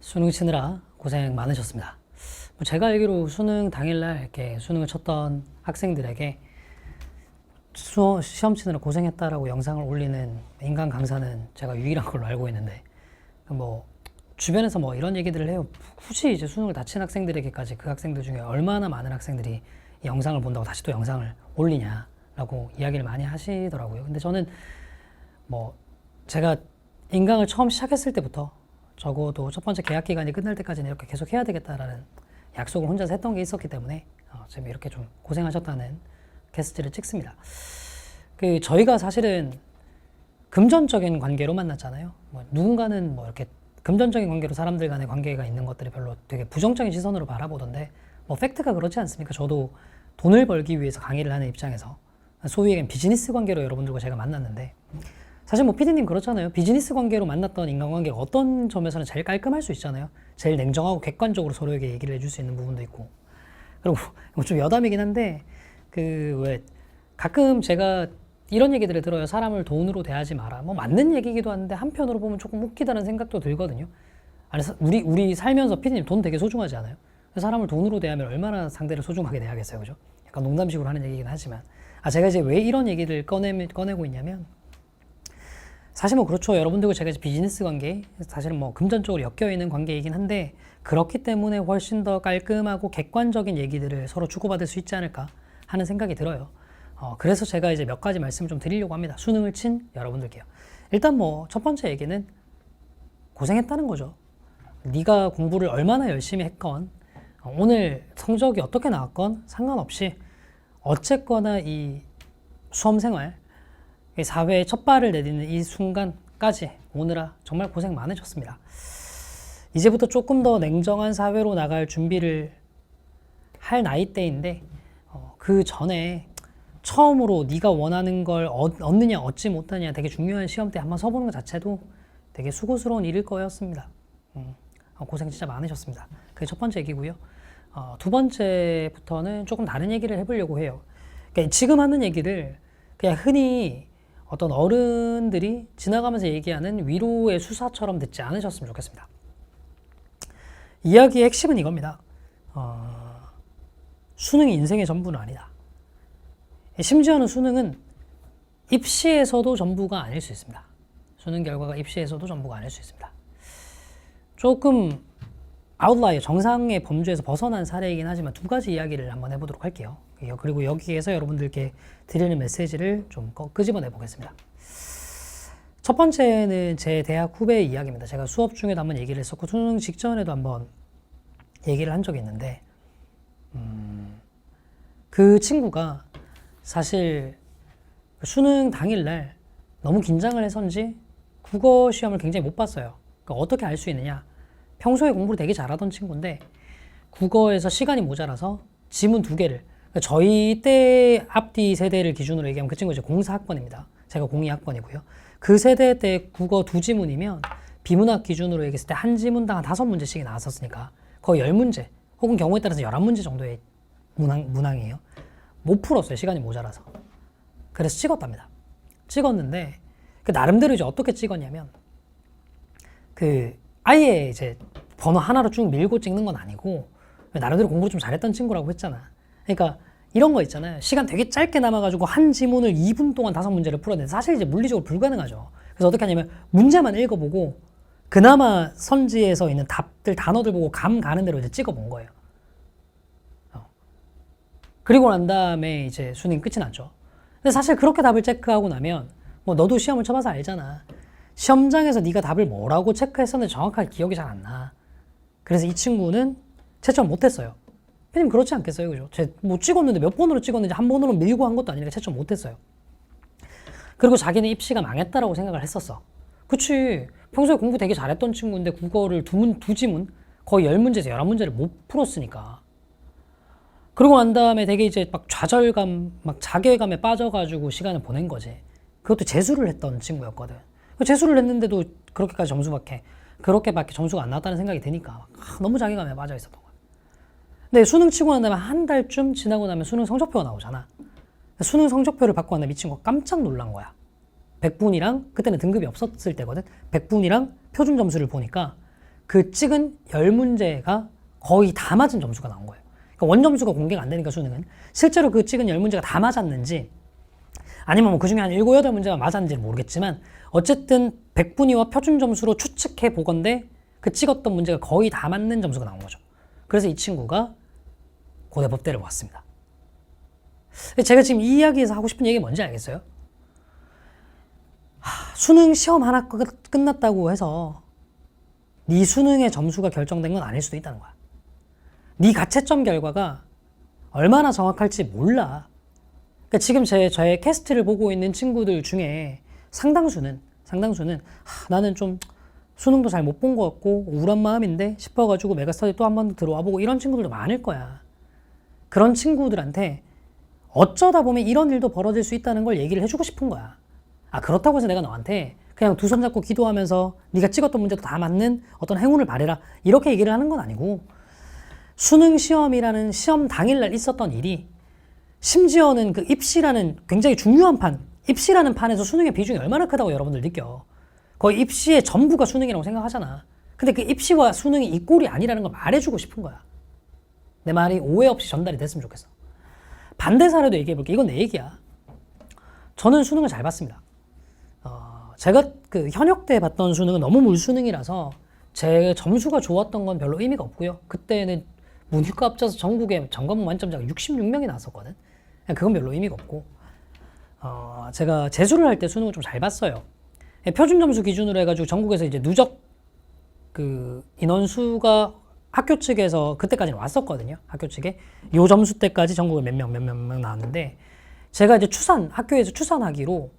수능 치느라 고생 많으셨습니다. 제가 알기로 수능 당일날 이렇게 수능을 쳤던 학생들에게 시험 치느라 고생했다라고 영상을 올리는 인간 강사는 제가 유일한 걸로 알고 있는데, 뭐 주변에서 뭐 이런 얘기들을 해요. 굳이 이제 수능을 다 친 학생들에게까지 그 학생들 중에 얼마나 많은 학생들이 이 영상을 본다고 다시 또 영상을 올리냐라고 이야기를 많이 하시더라고요. 근데 저는 뭐 제가 인강을 처음 시작했을 때부터 적어도 첫 번째 계약 기간이 끝날 때까지는 이렇게 계속 해야 되겠다라는 약속을 혼자서 했던 게 있었기 때문에 지금 이렇게 좀 고생하셨다는 게스트를 찍습니다. 저희가 사실은 금전적인 관계로 만났잖아요. 뭐 누군가는 뭐 이렇게 금전적인 관계로 사람들 간의 관계가 있는 것들이 별로 되게 부정적인 시선으로 바라보던데, 뭐 팩트가 그렇지 않습니까? 저도 돈을 벌기 위해서 강의를 하는 입장에서 소위 얘기하는 비즈니스 관계로 여러분들과 제가 만났는데, 사실 뭐 피디님 그렇잖아요. 비즈니스 관계로 만났던 인간관계가 어떤 점에서는 제일 깔끔할 수 있잖아요. 제일 냉정하고 객관적으로 서로에게 얘기를 해줄 수 있는 부분도 있고. 그리고 좀 여담이긴 한데, 왜 가끔 제가 이런 얘기들을 들어요. 사람을 돈으로 대하지 마라. 뭐 맞는 얘기기도 한데 한편으로 보면 조금 웃기다는 생각도 들거든요. 아니, 우리 살면서 피디님 돈 되게 소중하지 않아요? 사람을 돈으로 대하면 얼마나 상대를 소중하게 대하겠어요, 그죠? 약간 농담식으로 하는 얘기긴 하지만, 제가 이제 왜 이런 얘기를 꺼내고 있냐면, 사실 뭐 그렇죠. 여러분들과 제가 이제 비즈니스 관계, 사실은 뭐 금전적으로 엮여있는 관계이긴 한데, 그렇기 때문에 훨씬 더 깔끔하고 객관적인 얘기들을 서로 주고받을 수 있지 않을까 하는 생각이 들어요. 그래서 제가 이제 몇 가지 말씀을 좀 드리려고 합니다. 수능을 친 여러분들께요. 일단 뭐 첫 번째 얘기는 고생했다는 거죠. 네가 공부를 얼마나 열심히 했건, 오늘 성적이 어떻게 나왔건 상관없이 어쨌거나 이 수험생활, 사회에 첫 발을 내딛는 이 순간까지 오느라 정말 고생 많으셨습니다. 이제부터 조금 더 냉정한 사회로 나갈 준비를 할 나이대인데, 그 전에 처음으로 네가 원하는 걸 얻느냐 얻지 못하느냐 되게 중요한 시험 때 한번 서보는 것 자체도 되게 수고스러운 일일 거였습니다. 고생 진짜 많으셨습니다. 그게 첫 번째 얘기고요. 두 번째부터는 조금 다른 얘기를 해보려고 해요. 그러니까 지금 하는 얘기를 그냥 흔히 어떤 어른들이 지나가면서 얘기하는 위로의 수사처럼 듣지 않으셨으면 좋겠습니다. 이야기의 핵심은 이겁니다. 수능이 인생의 전부는 아니다. 심지어는 수능은 입시에서도 전부가 아닐 수 있습니다. 수능 결과가 입시에서도 전부가 아닐 수 있습니다. 조금 아웃라이어, 정상의 범주에서 벗어난 사례이긴 하지만 두 가지 이야기를 한번 해보도록 할게요. 그리고 여기에서 여러분들께 드리는 메시지를 좀 끄집어내 보겠습니다. 첫 번째는 제 대학 후배의 이야기입니다. 제가 수업 중에도 한번 얘기를 했었고 수능 직전에도 한번 얘기를 한 적이 있는데, 그 친구가 사실 수능 당일날 너무 긴장을 해서인지 국어 시험을 굉장히 못 봤어요. 그러니까 어떻게 알 수 있느냐? 평소에 공부를 되게 잘하던 친구인데 국어에서 시간이 모자라서 지문 2개를, 그러니까 저희 때 앞뒤 세대를 기준으로 얘기하면 그 친구 이제 04학번입니다. 제가 02학번이고요. 그 세대 때 국어 2지문이면 비문학 기준으로 얘기했을 때 한 지문당 한 5문제씩이 나왔었으니까 거의 10문제 혹은 경우에 따라서 11문제 정도의 문항이에요. 못 풀었어요. 시간이 모자라서. 그래서 찍었답니다. 찍었는데 나름대로 이제 어떻게 찍었냐면, 아예 이제 번호 하나로 쭉 밀고 찍는 건 아니고, 나름대로 공부 좀 잘했던 친구라고 했잖아. 그러니까 이런 거 있잖아요. 시간 되게 짧게 남아가지고 한 지문을 2분 동안 5문제를 풀었는데 사실 이제 물리적으로 불가능하죠. 그래서 어떻게 하냐면 문제만 읽어보고 그나마 선지에서 있는 답들, 단어들 보고 감 가는 대로 이제 찍어본 거예요. 그리고 난 다음에 이제 수능 끝이 났죠. 근데 사실 그렇게 답을 체크하고 나면 뭐 너도 시험을 쳐봐서 알잖아. 시험장에서 네가 답을 뭐라고 체크했었는지 정확하게 기억이 잘 안 나. 그래서 이 친구는 채점 못했어요. 피디님 그렇지 않겠어요, 그죠? 뭐 찍었는데 몇 번으로 찍었는지 한 번으로 밀고 한 것도 아니라 채점 못했어요. 그리고 자기는 입시가 망했다라고 생각을 했었어. 그치, 평소에 공부 되게 잘했던 친구인데 국어를 두 지문 거의 10문제에서 11문제를 못 풀었으니까. 그러고 난 다음에 되게 이제 막 좌절감, 막 자괴감에 빠져가지고 시간을 보낸 거지. 그것도 재수를 했던 친구였거든. 재수를 했는데도 그렇게밖에 점수가 안 나왔다는 생각이 드니까 너무 자괴감에 빠져 있었던 거야. 근데 수능 치고 난 다음에 한 달쯤 지나고 나면 수능 성적표가 나오잖아. 수능 성적표를 받고 왔는데 미친 거 깜짝 놀란 거야. 100분이랑, 그때는 등급이 없었을 때거든. 100분이랑 표준 점수를 보니까 그 찍은 10문제가 거의 다 맞은 점수가 나온 거예요. 그러니까 원점수가 공개가 안 되니까 수능은 실제로 그 찍은 10문제가 다 맞았는지 아니면 뭐 그중에 한 7, 8문제가 맞았는지는 모르겠지만 어쨌든 100분위와 표준 점수로 추측해 보건대 그 찍었던 문제가 거의 다 맞는 점수가 나온 거죠. 그래서 이 친구가 고대 법대를 왔습니다. 제가 지금 이 이야기에서 하고 싶은 얘기 뭔지 알겠어요? 수능 시험 하나 끝났다고 해서 네 수능의 점수가 결정된 건 아닐 수도 있다는 거야. 네 가채점 결과가 얼마나 정확할지 몰라. 그러니까 지금 저의 캐스트를 보고 있는 친구들 중에 상당수는 나는 좀 수능도 잘 못 본 것 같고 우울한 마음인데 싶어가지고 메가스터디 또 한 번 더 들어와 보고 이런 친구들도 많을 거야. 그런 친구들한테 어쩌다 보면 이런 일도 벌어질 수 있다는 걸 얘기를 해주고 싶은 거야. 그렇다고 해서 내가 너한테 그냥 두 손 잡고 기도하면서 네가 찍었던 문제도 다 맞는 어떤 행운을 바래라 이렇게 얘기를 하는 건 아니고, 수능 시험이라는 시험 당일날 있었던 일이 심지어는 그 입시라는 굉장히 중요한 판, 입시라는 판에서 수능의 비중이 얼마나 크다고 여러분들 느껴. 거의 입시의 전부가 수능이라고 생각하잖아. 근데 그 입시와 수능이 이 꼴이 아니라는 걸 말해주고 싶은 거야. 내 말이 오해 없이 전달이 됐으면 좋겠어. 반대 사례도 얘기해볼게. 이건 내 얘기야. 저는 수능을 잘 봤습니다. 제가 그 현역 때 봤던 수능은 너무 물수능이라서 제 점수가 좋았던 건 별로 의미가 없고요. 그때는 문이과 합쳐서 전국에 전과목 만점자가 66명이 나왔었거든. 그건 별로 의미가 없고, 제가 재수를 할 때 수능을 좀 잘 봤어요. 표준 점수 기준으로 해가지고 전국에서 이제 누적 그 인원수가 학교 측에서 그때까지는 왔었거든요. 학교 측에 요 점수 때까지 전국에 몇 명 나왔는데, 제가 이제 학교에서 추산하기로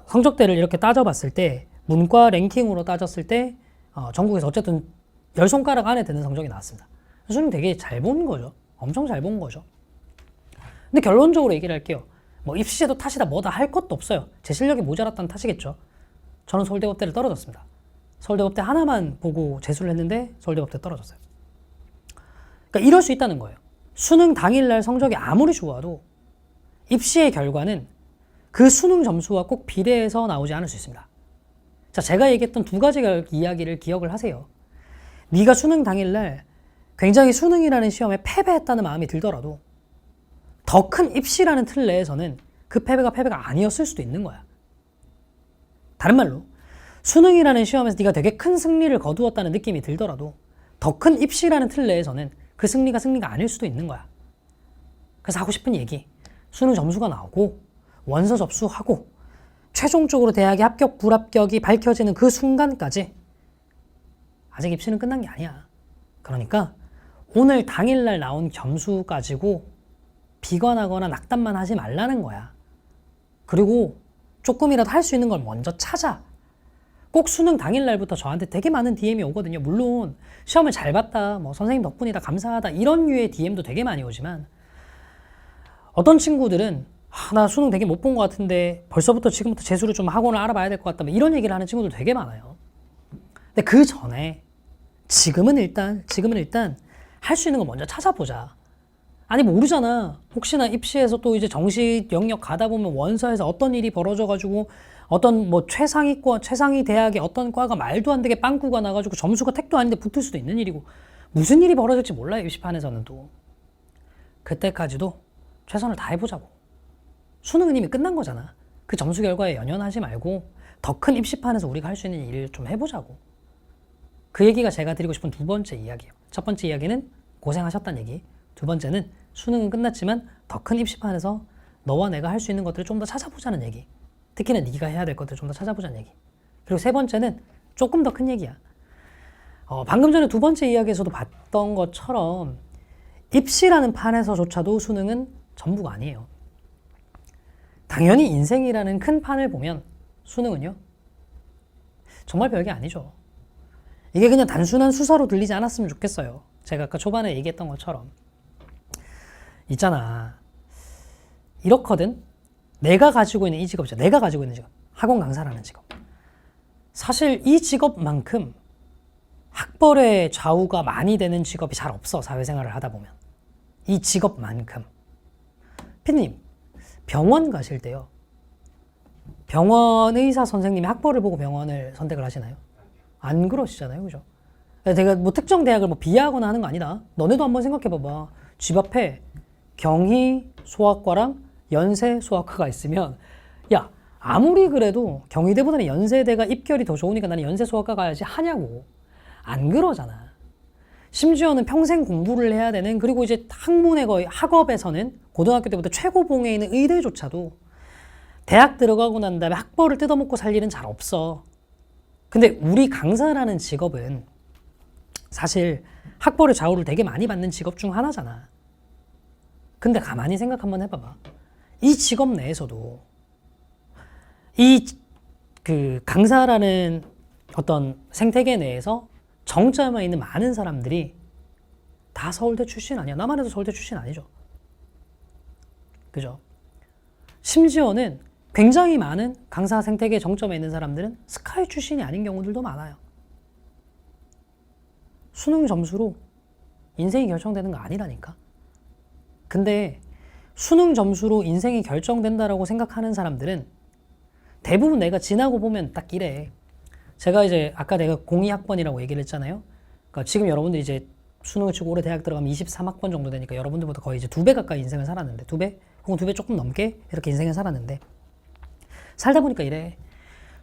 성적대를 이렇게 따져봤을 때 문과 랭킹으로 따졌을 때 전국에서 어쨌든 10손가락 안에 드는 성적이 나왔습니다. 수능 되게 잘 본 거죠. 엄청 잘 본 거죠. 근데 결론적으로 얘기를 할게요. 뭐 입시제도 탓이다 뭐다 할 것도 없어요. 제 실력이 모자랐다는 탓이겠죠. 저는 서울대법대를 떨어졌습니다. 서울대법대 하나만 보고 재수를 했는데 서울대법대 떨어졌어요. 그러니까 이럴 수 있다는 거예요. 수능 당일날 성적이 아무리 좋아도 입시의 결과는 그 수능 점수와 꼭 비례해서 나오지 않을 수 있습니다. 자, 제가 얘기했던 두 가지 이야기를 기억을 하세요. 네가 수능 당일날 굉장히 수능이라는 시험에 패배했다는 마음이 들더라도 더 큰 입시라는 틀 내에서는 그 패배가 아니었을 수도 있는 거야. 다른 말로 수능이라는 시험에서 네가 되게 큰 승리를 거두었다는 느낌이 들더라도 더 큰 입시라는 틀 내에서는 그 승리가 아닐 수도 있는 거야. 그래서 하고 싶은 얘기, 수능 점수가 나오고 원서 접수하고 최종적으로 대학의 합격 불합격이 밝혀지는 그 순간까지 아직 입시는 끝난 게 아니야. 그러니까 오늘 당일날 나온 점수 가지고 비관하거나 낙담만 하지 말라는 거야. 그리고 조금이라도 할 수 있는 걸 먼저 찾아. 꼭 수능 당일날부터 저한테 되게 많은 DM이 오거든요. 물론 시험을 잘 봤다, 뭐 선생님 덕분이다, 감사하다 이런 류의 DM도 되게 많이 오지만, 어떤 친구들은 나 수능 되게 못 본 것 같은데 벌써부터 지금부터 재수를 좀 학원을 알아봐야 될 것 같다, 뭐 이런 얘기를 하는 친구들 되게 많아요. 근데 그 전에 지금은 일단 할 수 있는 거 먼저 찾아보자. 아니 모르잖아. 혹시나 입시에서 또 이제 정시 영역 가다 보면 원서에서 어떤 일이 벌어져가지고 어떤 뭐 최상위 대학의 어떤 과가 말도 안 되게 빵꾸가 나가지고 점수가 택도 아닌데 붙을 수도 있는 일이고, 무슨 일이 벌어질지 몰라요. 입시판에서는 또. 그때까지도 최선을 다해보자고. 수능은 이미 끝난 거잖아. 그 점수 결과에 연연하지 말고 더 큰 입시판에서 우리가 할 수 있는 일을 좀 해보자고. 그 얘기가 제가 드리고 싶은 두 번째 이야기예요. 첫 번째 이야기는 고생하셨다는 얘기, 두 번째는 수능은 끝났지만 더 큰 입시판에서 너와 내가 할 수 있는 것들을 좀 더 찾아보자는 얘기, 특히나 네가 해야 될 것들을 좀 더 찾아보자는 얘기. 그리고 세 번째는 조금 더 큰 얘기야. 방금 전에 두 번째 이야기에서도 봤던 것처럼 입시라는 판에서조차도 수능은 전부가 아니에요. 당연히 인생이라는 큰 판을 보면 수능은요 정말 별게 아니죠. 이게 그냥 단순한 수사로 들리지 않았으면 좋겠어요. 제가 아까 초반에 얘기했던 것처럼 있잖아, 이렇거든. 내가 가지고 있는 이 직업이죠. 내가 가지고 있는 직업, 학원 강사라는 직업. 사실 이 직업만큼 학벌의 좌우가 많이 되는 직업이 잘 없어. 사회생활을 하다 보면 이 직업만큼. 피디님, 병원 가실 때요, 병원 의사 선생님이 학벌을 보고 병원을 선택을 하시나요? 안 그러시잖아요, 그죠? 내가 뭐 특정 대학을 뭐 비하하거나 하는 거 아니다. 너네도 한번 생각해 봐봐. 집 앞에 경희 소아과랑 연세 소아과가 있으면 야 아무리 그래도 경희대보다는 연세대가 입결이 더 좋으니까 나는 연세 소아과 가야지 하냐고. 안 그러잖아. 심지어는 평생 공부를 해야 되는, 그리고 이제 학문의 거의 학업에서는 고등학교 때부터 최고봉에 있는 의대조차도 대학 들어가고 난 다음에 학벌을 뜯어먹고 살 일은 잘 없어. 근데 우리 강사라는 직업은 사실 학벌의 좌우를 되게 많이 받는 직업 중 하나잖아. 근데 가만히 생각 한번 해봐봐. 이 직업 내에서도 이 그 강사라는 어떤 생태계 내에서 정점에 있는 많은 사람들이 다 서울대 출신 아니야. 나만 해도 서울대 출신 아니죠. 그죠? 심지어는 굉장히 많은 강사 생태계 정점에 있는 사람들은 스카이 출신이 아닌 경우들도 많아요. 수능 점수로 인생이 결정되는 거 아니라니까. 근데 수능 점수로 인생이 결정된다라고 생각하는 사람들은 대부분 내가 지나고 보면 딱 이래. 제가 이제 아까 내가 02학번이라고 얘기를 했잖아요. 그러니까 지금 여러분들이 이제 수능을 치고 올해 대학 들어가면 23학번 정도 되니까 여러분들보다 거의 이제 2배 가까이 인생을 살았는데, 2배? 혹은 2배 조금 넘게 이렇게 인생을 살았는데, 살다 보니까 이래.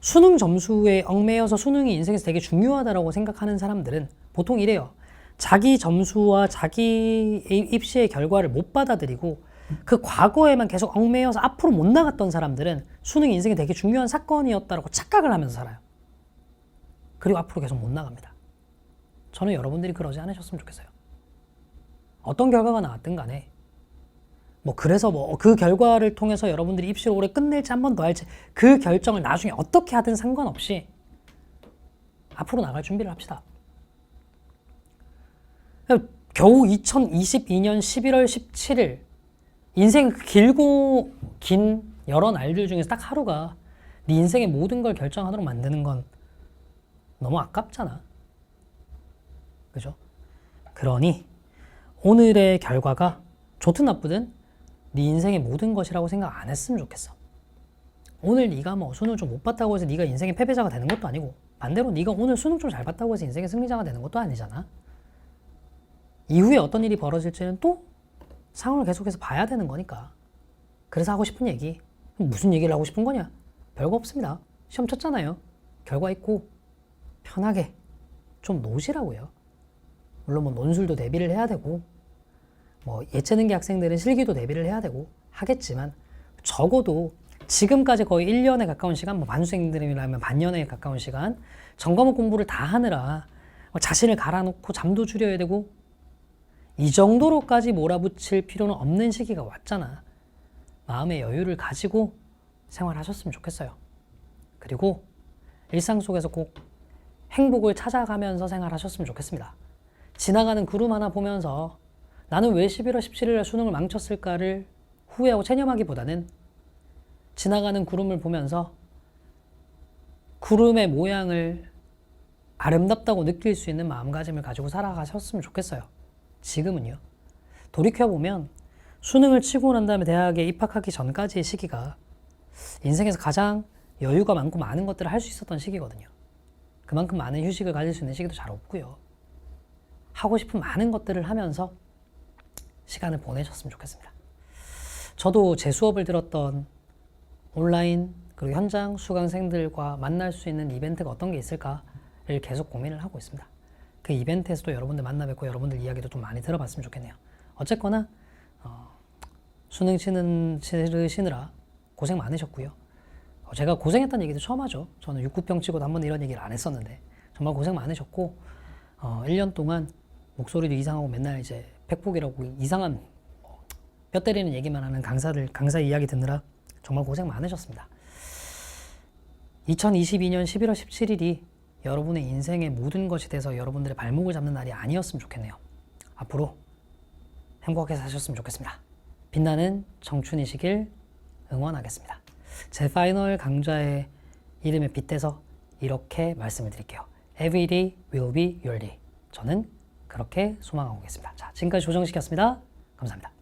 수능 점수에 얽매여서 수능이 인생에서 되게 중요하다라고 생각하는 사람들은 보통 이래요. 자기 점수와 자기 입시의 결과를 못 받아들이고 그 과거에만 계속 얽매여서 앞으로 못 나갔던 사람들은 수능이 인생에 되게 중요한 사건이었다라고 착각을 하면서 살아요. 그리고 앞으로 계속 못 나갑니다. 저는 여러분들이 그러지 않으셨으면 좋겠어요. 어떤 결과가 나왔든 간에 뭐 그래서 뭐 그 결과를 통해서 여러분들이 입시를 올해 끝낼지 한 번 더 할지 그 결정을 나중에 어떻게 하든 상관없이 앞으로 나갈 준비를 합시다. 겨우 2022년 11월 17일 인생 길고 긴 여러 날들 중에서 딱 하루가 네 인생의 모든 걸 결정하도록 만드는 건 너무 아깝잖아. 그죠? 그러니 오늘의 결과가 좋든 나쁘든 네 인생의 모든 것이라고 생각 안 했으면 좋겠어. 오늘 네가 뭐 수능 좀 못 봤다고 해서 네가 인생의 패배자가 되는 것도 아니고, 반대로 네가 오늘 수능 좀 잘 봤다고 해서 인생의 승리자가 되는 것도 아니잖아. 이후에 어떤 일이 벌어질지는 또 상황을 계속해서 봐야 되는 거니까. 그래서 하고 싶은 얘기, 무슨 얘기를 하고 싶은 거냐? 별거 없습니다. 시험 쳤잖아요. 결과 있고 편하게 좀 노시라고요. 물론 뭐 논술도 대비를 해야 되고 뭐 예체능계 학생들은 실기도 대비를 해야 되고 하겠지만, 적어도 지금까지 거의 1년에 가까운 시간, 뭐 반수생들이라면 반년에 가까운 시간 전과목 공부를 다 하느라 자신을 갈아놓고 잠도 줄여야 되고 이 정도로까지 몰아붙일 필요는 없는 시기가 왔잖아. 마음의 여유를 가지고 생활하셨으면 좋겠어요. 그리고 일상 속에서 꼭 행복을 찾아가면서 생활하셨으면 좋겠습니다. 지나가는 구름 하나 보면서 나는 왜 11월 17일에 수능을 망쳤을까를 후회하고 체념하기보다는 지나가는 구름을 보면서 구름의 모양을 아름답다고 느낄 수 있는 마음가짐을 가지고 살아가셨으면 좋겠어요. 지금은요. 돌이켜보면 수능을 치고 난 다음에 대학에 입학하기 전까지의 시기가 인생에서 가장 여유가 많고 많은 것들을 할 수 있었던 시기거든요. 그만큼 많은 휴식을 가질 수 있는 시기도 잘 없고요. 하고 싶은 많은 것들을 하면서 시간을 보내셨으면 좋겠습니다. 저도 제 수업을 들었던 온라인 그리고 현장 수강생들과 만날 수 있는 이벤트가 어떤 게 있을까를 계속 고민을 하고 있습니다. 그 이벤트에서도 여러분들 만나 뵙고 여러분들 이야기도 좀 많이 들어봤으면 좋겠네요. 어쨌거나 수능 치르시느라 고생 많으셨고요. 제가 고생했다는 얘기도 처음 하죠. 저는 6,9병 치고도 한 번도 이런 얘기를 안 했었는데 정말 고생 많으셨고 1년 동안 목소리도 이상하고 맨날 이제 팩폭이라고 이상한 뼈 때리는 얘기만 하는 강사 이야기 듣느라 정말 고생 많으셨습니다. 2022년 11월 17일이 여러분의 인생의 모든 것이 돼서 여러분들의 발목을 잡는 날이 아니었으면 좋겠네요. 앞으로 행복하게 사셨으면 좋겠습니다. 빛나는 청춘이시길 응원하겠습니다. 제 파이널 강좌의 이름에 빗대서 이렇게 말씀을 드릴게요. Every day will be your day. 저는 그렇게 소망하고 있습니다. 자, 지금까지 조정식이었습니다. 감사합니다.